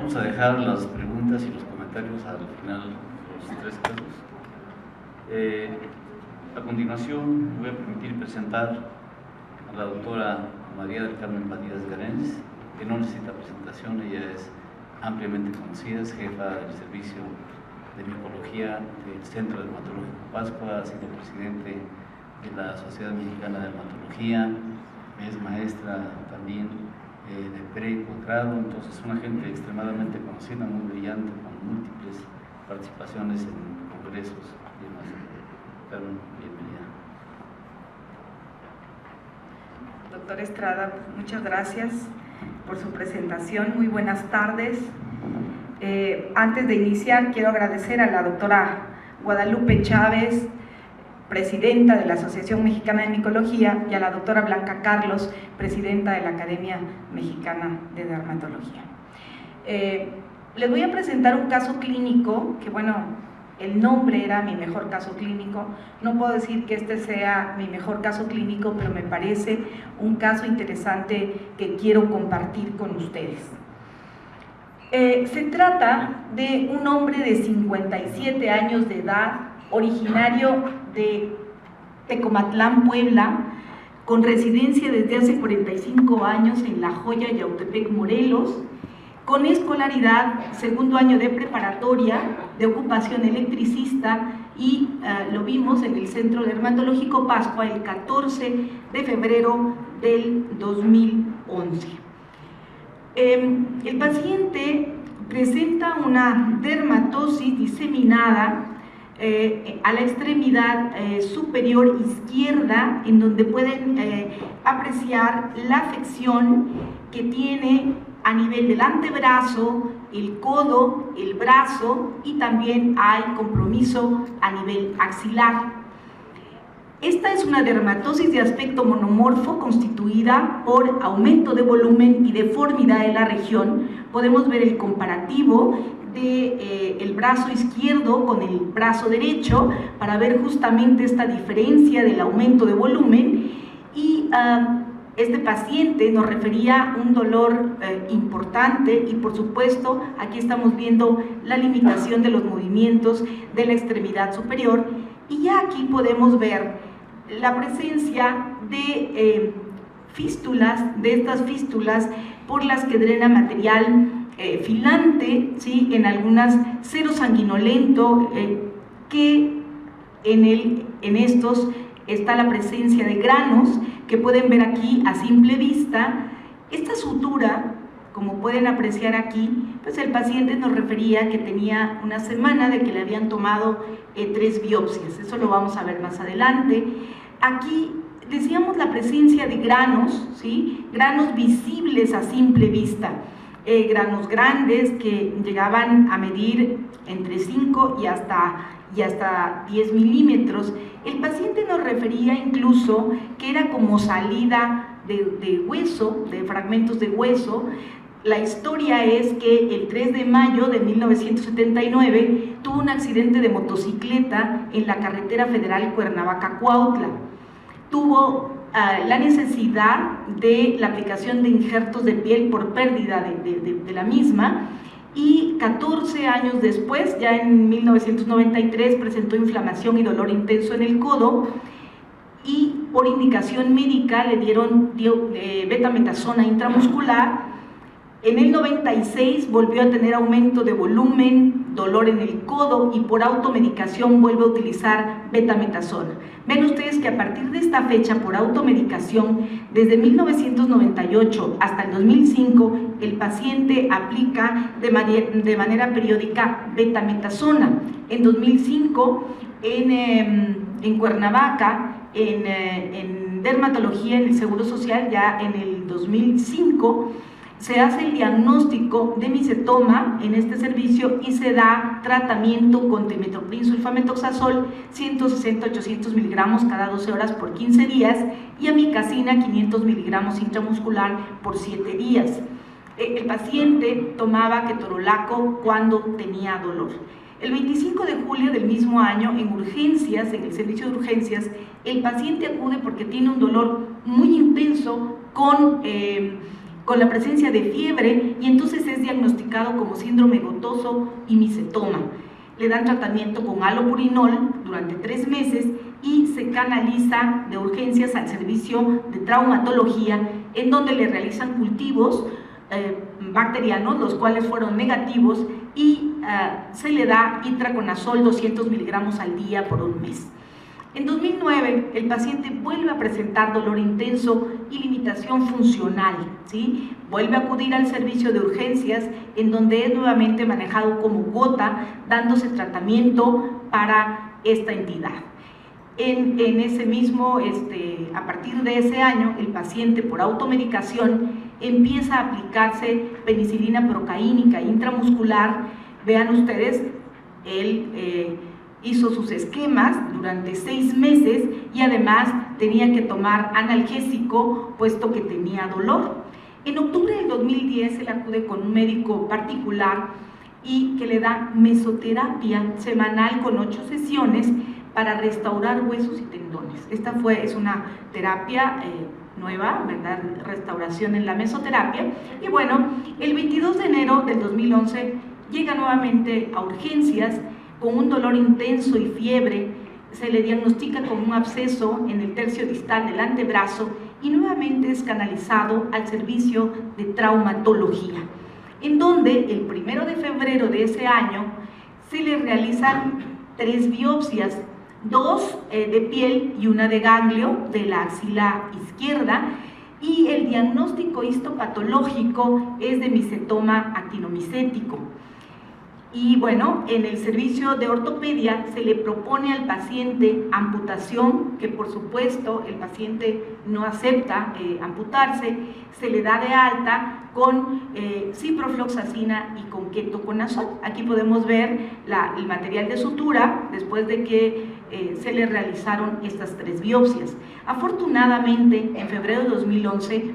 Vamos a dejar las preguntas y los comentarios al final de los tres casos. A continuación, me voy a permitir presentar a la doctora María del Carmen Badías Garenz, que no necesita presentación, ella es ampliamente conocida, es jefa del servicio de micología del Centro Dermatológico Pascua, ha sido presidente de la Sociedad Mexicana de Dermatología, es maestra también de pre y posgrado, entonces una gente extremadamente conocida, muy brillante, con múltiples participaciones en congresos y demás. Carmen, bienvenida. Doctor Estrada, muchas gracias por su presentación, muy buenas tardes. Antes de iniciar, quiero agradecer a la doctora Guadalupe Chávez, presidenta de la Asociación Mexicana de Micología, y a la doctora Blanca Carlos, presidenta de la Academia Mexicana de Dermatología. Les voy a presentar un caso clínico que, bueno, el nombre era mi mejor caso clínico. No puedo decir que este sea mi mejor caso clínico, pero me parece un caso interesante que quiero compartir con ustedes. Se trata de un hombre de 57 años de edad, originario de Tecomatlán, Puebla, con residencia desde hace 45 años en La Joya, Yautepec, Morelos, con escolaridad, segundo año de preparatoria, de ocupación electricista, y lo vimos en el Centro Dermatológico Pascua el 14 de febrero del 2011. El paciente presenta una dermatosis diseminada a la extremidad superior izquierda, en donde pueden apreciar la afección que tiene a nivel del antebrazo, el codo, el brazo, y también hay compromiso a nivel axilar. Esta es una dermatosis de aspecto monomorfo constituida por aumento de volumen y deformidad de la región. Podemos ver el comparativo del brazo izquierdo con el brazo derecho para ver justamente esta diferencia del aumento de volumen, y este paciente nos refería un dolor importante, y por supuesto aquí estamos viendo la limitación de los movimientos de la extremidad superior, y ya aquí podemos ver la presencia de fístulas, de estas fístulas por las que drena material filante, ¿sí? En algunas sero sanguinolento, que en estos está la presencia de granos que pueden ver aquí a simple vista. Esta sutura, como pueden apreciar aquí, pues el paciente nos refería que tenía una semana de que le habían tomado 3 biopsias, eso lo vamos a ver más adelante. Aquí decíamos la presencia de granos, ¿sí? Granos visibles a simple vista, granos grandes que llegaban a medir entre 5 y hasta 10 milímetros. El paciente nos refería incluso que era como salida de hueso, de fragmentos de hueso. La historia es que el 3 de mayo de 1979 tuvo un accidente de motocicleta en la carretera federal Cuernavaca-Cuautla. Tuvo la necesidad de la aplicación de injertos de piel por pérdida de la misma, y 14 años después, ya en 1993, presentó inflamación y dolor intenso en el codo, y por indicación médica le dieron betametasona intramuscular. En el 96 volvió a tener aumento de volumen, dolor en el codo, y por automedicación vuelve a utilizar betametasona. Ven ustedes que a partir de esta fecha, por automedicación, desde 1998 hasta el 2005, el paciente aplica de manera periódica betametasona. En 2005, en Cuernavaca, en dermatología, en el Seguro Social, ya en el 2005, se hace el diagnóstico de micetoma en este servicio y se da tratamiento con trimetopril sulfametoxazol 160-800 miligramos cada 12 horas por 15 días y amicacina 500 miligramos intramuscular por 7 días. El paciente tomaba ketorolaco cuando tenía dolor. El 25 de julio del mismo año, en urgencias, en el servicio de urgencias, el paciente acude porque tiene un dolor muy intenso con con la presencia de fiebre, y entonces es diagnosticado como síndrome gotoso y micetoma. Le dan tratamiento con halopurinol durante 3 meses y se canaliza de urgencias al servicio de traumatología, en donde le realizan cultivos bacterianos, los cuales fueron negativos, y se le da itraconazol 200 miligramos al día por 1 mes. En 2009, el paciente vuelve a presentar dolor intenso y limitación funcional, ¿sí? Vuelve a acudir al servicio de urgencias, en donde es nuevamente manejado como gota, dándose tratamiento para esta entidad. En ese mismo, a partir de ese año, el paciente por automedicación empieza a aplicarse penicilina procaínica intramuscular. Vean ustedes, él hizo sus esquemas durante 6 meses y además tenía que tomar analgésico puesto que tenía dolor. En octubre del 2010 él acude con un médico particular y que le da mesoterapia semanal con 8 sesiones para restaurar huesos y tendones. Esta es una terapia nueva, ¿verdad? Restauración en la mesoterapia. Y bueno, el 22 de enero del 2011 llega nuevamente a urgencias con un dolor intenso y fiebre. Se le diagnostica con un absceso en el tercio distal del antebrazo y nuevamente es canalizado al servicio de traumatología, en donde el 1 de febrero de ese año se le realizan 3 biopsias, 2 de piel y 1 de ganglio de la axila izquierda, y el diagnóstico histopatológico es de micetoma actinomicético. Y bueno, en el servicio de ortopedia se le propone al paciente amputación, que por supuesto el paciente no acepta amputarse. Se le da de alta con ciprofloxacina y con ketoconazol. Aquí podemos ver el material de sutura después de que se le realizaron estas 3 biopsias. Afortunadamente, en febrero de 2011,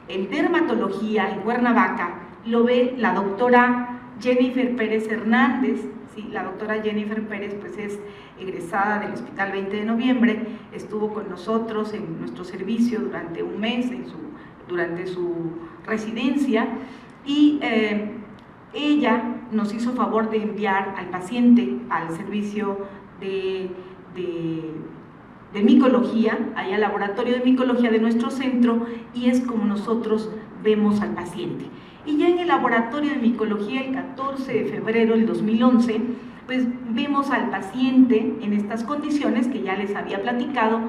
en dermatología en Cuernavaca lo ve la doctora Jennifer Pérez Hernández. Sí, la doctora Jennifer Pérez pues es egresada del Hospital 20 de Noviembre, estuvo con nosotros en nuestro servicio durante 1 mes, durante su residencia, y ella nos hizo favor de enviar al paciente al servicio de micología, allá al laboratorio de micología de nuestro centro, y es como nosotros vemos al paciente. Y ya en el laboratorio de micología, el 14 de febrero del 2011, pues vemos al paciente en estas condiciones que ya les había platicado,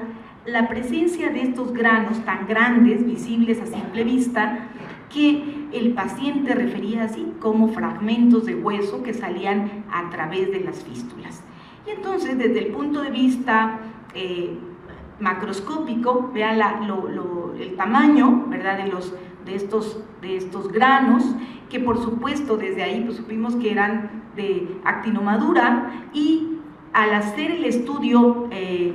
la presencia de estos granos tan grandes, visibles a simple vista, que el paciente refería así como fragmentos de hueso que salían a través de las fístulas. Y entonces, desde el punto de vista macroscópico, vean el tamaño, ¿verdad?, de estos granos, que por supuesto desde ahí pues supimos que eran de actinomadura, y al hacer el estudio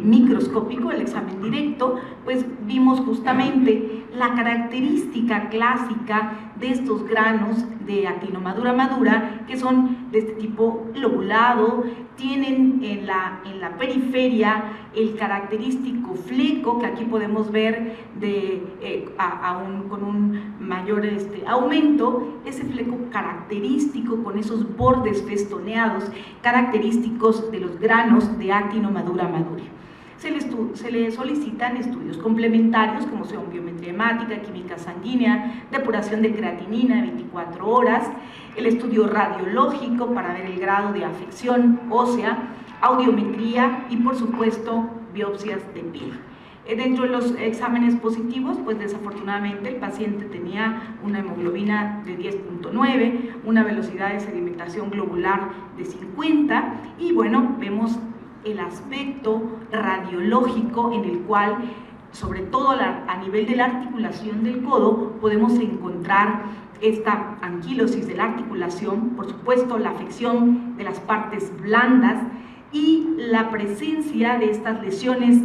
microscópico, el examen directo, pues vimos justamente la característica clásica de estos granos de actinomadura madura, que son de este tipo lobulado, tienen en la periferia el característico fleco, que aquí podemos ver con un mayor aumento, ese fleco característico con esos bordes festoneados, característicos de los granos de actinomadura madura. Se le solicitan estudios complementarios como son biometría hemática, química sanguínea, depuración de creatinina de 24 horas, el estudio radiológico para ver el grado de afección ósea, audiometría y por supuesto biopsias de piel. Dentro de los exámenes positivos, pues desafortunadamente el paciente tenía una hemoglobina de 10.9, una velocidad de sedimentación globular de 50, y bueno, vemos el aspecto radiológico en el cual, sobre todo a nivel de la articulación del codo, podemos encontrar esta anquilosis de la articulación, por supuesto la afección de las partes blandas y la presencia de estas lesiones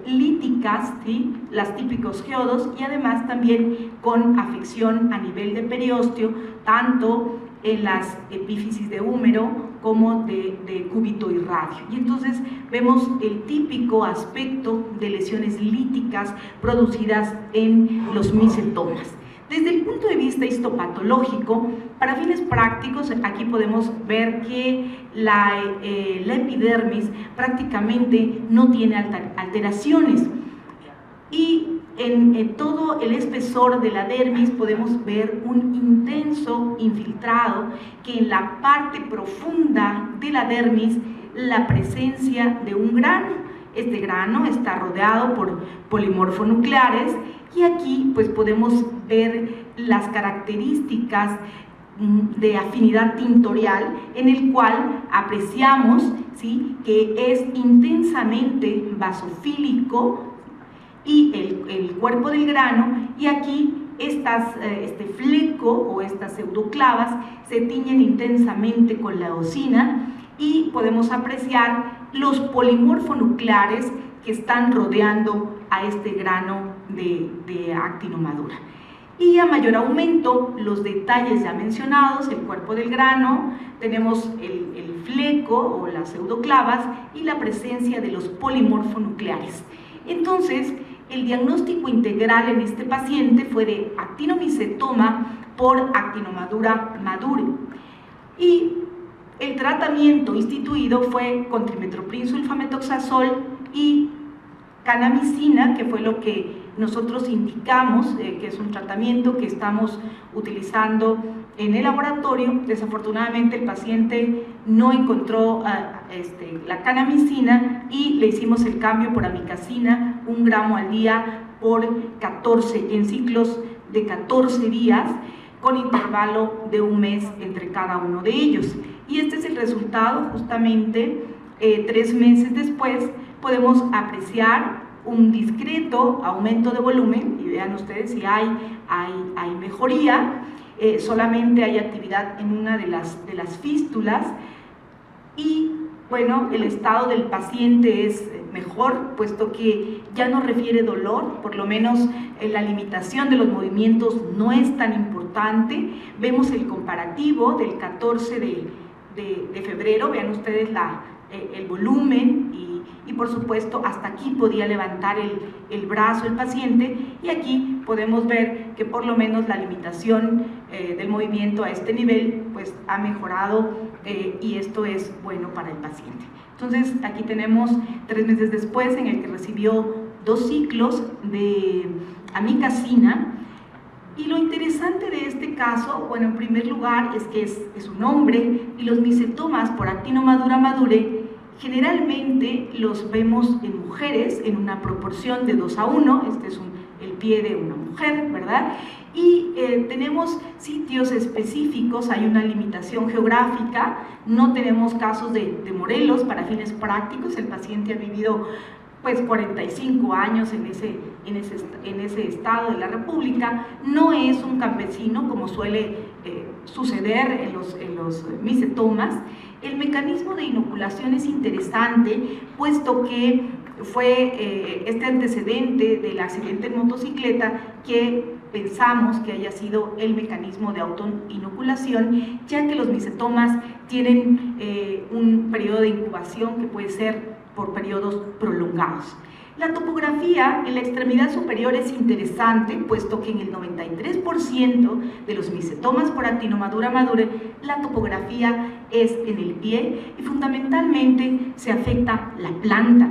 líticas, ¿sí?, las típicos geodos, y además también con afección a nivel de periósteo, tanto en las epífisis de húmero como de cúbito y radio. Y entonces vemos el típico aspecto de lesiones líticas producidas en los micetomas. Desde el punto de vista histopatológico, para fines prácticos, aquí podemos ver que la epidermis prácticamente no tiene alteraciones, y en todo el espesor de la dermis podemos ver un intenso infiltrado, que en la parte profunda de la dermis la presencia de un grano. Este grano está rodeado por polimorfonucleares, y aquí pues podemos ver las características de afinidad tintorial, en el cual apreciamos, ¿sí?, que es intensamente basofílico, y el cuerpo del grano, y aquí este fleco o estas pseudoclavas se tiñen intensamente con la eosina, y podemos apreciar los polimorfonucleares que están rodeando a este grano de actinomadura. Y a mayor aumento, los detalles ya mencionados, el cuerpo del grano, tenemos el fleco o las pseudoclavas y la presencia de los polimorfonucleares. Entonces, el diagnóstico integral en este paciente fue de actinomicetoma por actinomadura madure, y el tratamiento instituido fue con trimethoprim sulfametoxazol y kanamicina, que fue lo que nosotros indicamos, que es un tratamiento que estamos utilizando en el laboratorio. Desafortunadamente el paciente no encontró la kanamicina, y le hicimos el cambio por amikacina, 1 gramo al día por 14, en ciclos de 14 días, con intervalo de 1 mes entre cada uno de ellos. Y este es el resultado. Justamente 3 meses después podemos apreciar un discreto aumento de volumen, y vean ustedes si hay mejoría. Solamente hay actividad en una de las fístulas, y bueno, el estado del paciente es mejor, puesto que ya no refiere dolor, por lo menos la limitación de los movimientos no es tan importante. Vemos el comparativo del 14 de febrero, vean ustedes el volumen, y por supuesto hasta aquí podía levantar el brazo el paciente, y aquí podemos ver que por lo menos la limitación del movimiento a este nivel pues ha mejorado, y esto es bueno para el paciente. Entonces aquí tenemos 3 meses después, en el que recibió 2 ciclos de amikacina. Y lo interesante de este caso, bueno, en primer lugar es que es un hombre, y los micetomas por actinomadura madure generalmente los vemos en mujeres en una proporción de 2:1. Este es el pie de una mujer, ¿verdad? Y tenemos sitios específicos, hay una limitación geográfica, no tenemos casos de Morelos para fines prácticos. El paciente ha vivido pues 45 años en ese estado de la República, no es un campesino como suele suceder en los micetomas. El mecanismo de inoculación es interesante, puesto que fue este antecedente del accidente en motocicleta que pensamos que haya sido el mecanismo de autoinoculación, ya que los micetomas tienen un periodo de incubación que puede ser por periodos prolongados. La topografía en la extremidad superior es interesante, puesto que en el 93% de los micetomas por actinomadura madure, la topografía es en el pie, y fundamentalmente se afecta la planta.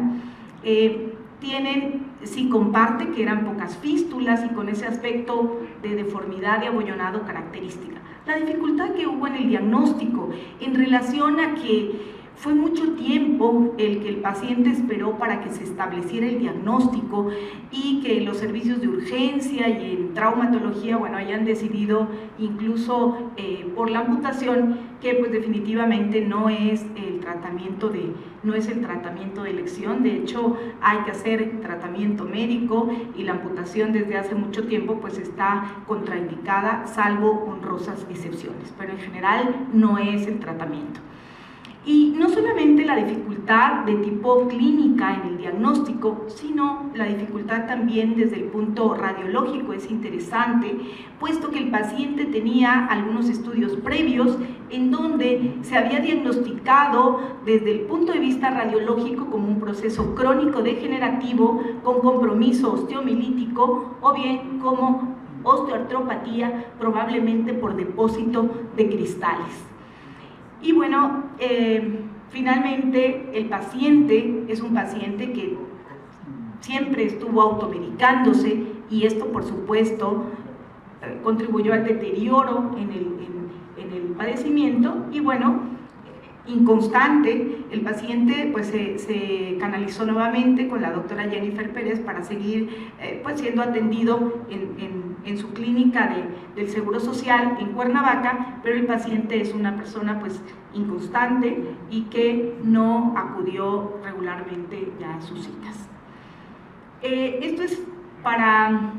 Sí comparte que eran pocas fístulas, y con ese aspecto de deformidad y abollonado característica. La dificultad que hubo en el diagnóstico en relación a que fue mucho tiempo el que el paciente esperó para que se estableciera el diagnóstico, y que los servicios de urgencia y en traumatología, bueno, hayan decidido incluso por la amputación, que pues definitivamente no es el tratamiento de elección. De hecho, hay que hacer tratamiento médico, y la amputación desde hace mucho tiempo pues está contraindicada, salvo honrosas excepciones, pero en general no es el tratamiento. Y no solamente la dificultad de tipo clínica en el diagnóstico, sino la dificultad también desde el punto radiológico es interesante, puesto que el paciente tenía algunos estudios previos en donde se había diagnosticado desde el punto de vista radiológico como un proceso crónico degenerativo con compromiso osteomilítico, o bien como osteoartropatía, probablemente por depósito de cristales. Y bueno, finalmente el paciente es un paciente que siempre estuvo automedicándose, y esto por supuesto contribuyó al deterioro en el padecimiento. Y bueno, inconstante, el paciente pues se canalizó nuevamente con la doctora Jennifer Pérez para seguir pues siendo atendido en su clínica del Seguro Social en Cuernavaca, pero el paciente es una persona pues inconstante y que no acudió regularmente ya a sus citas. Esto es para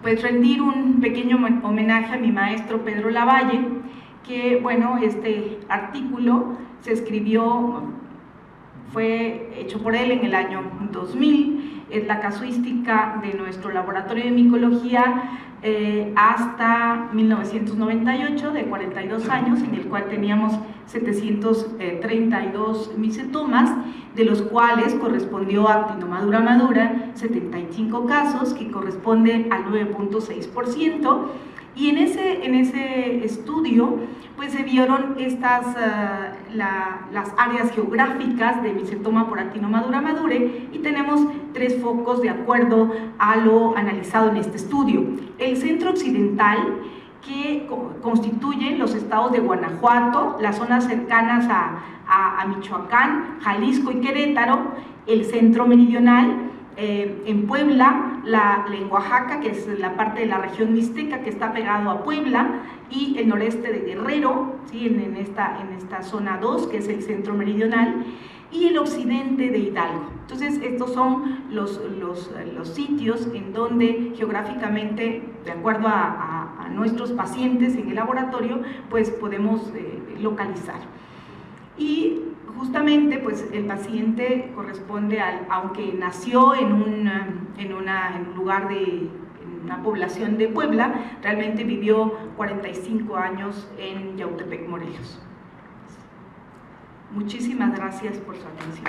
pues rendir un pequeño homenaje a mi maestro Pedro Lavalle, que bueno, este artículo se escribió, fue hecho por él en el año 2000, es la casuística de nuestro laboratorio de micología hasta 1998, de 42 años, en el cual teníamos 732 micetomas, de los cuales correspondió a actinomadura madura 75 casos, que corresponde al 9.6%, y en ese estudio pues se vieron las áreas geográficas de micetoma por actinomadura madure, y tenemos 3 focos de acuerdo a lo analizado en este estudio. El centro occidental, que constituyen los estados de Guanajuato, las zonas cercanas a Michoacán, Jalisco y Querétaro; el centro meridional, en Puebla, en Oaxaca, que es la parte de la región mixteca que está pegado a Puebla, y el noreste de Guerrero, ¿sí? en esta zona 2, que es el centro meridional, y el occidente de Hidalgo. Entonces, estos son los sitios en donde geográficamente, de acuerdo a nuestros pacientes en el laboratorio, pues podemos localizar. Y justamente pues el paciente corresponde aunque nació en un lugar en una población de Puebla, realmente vivió 45 años en Yautepec, Morelos. Muchísimas gracias por su atención.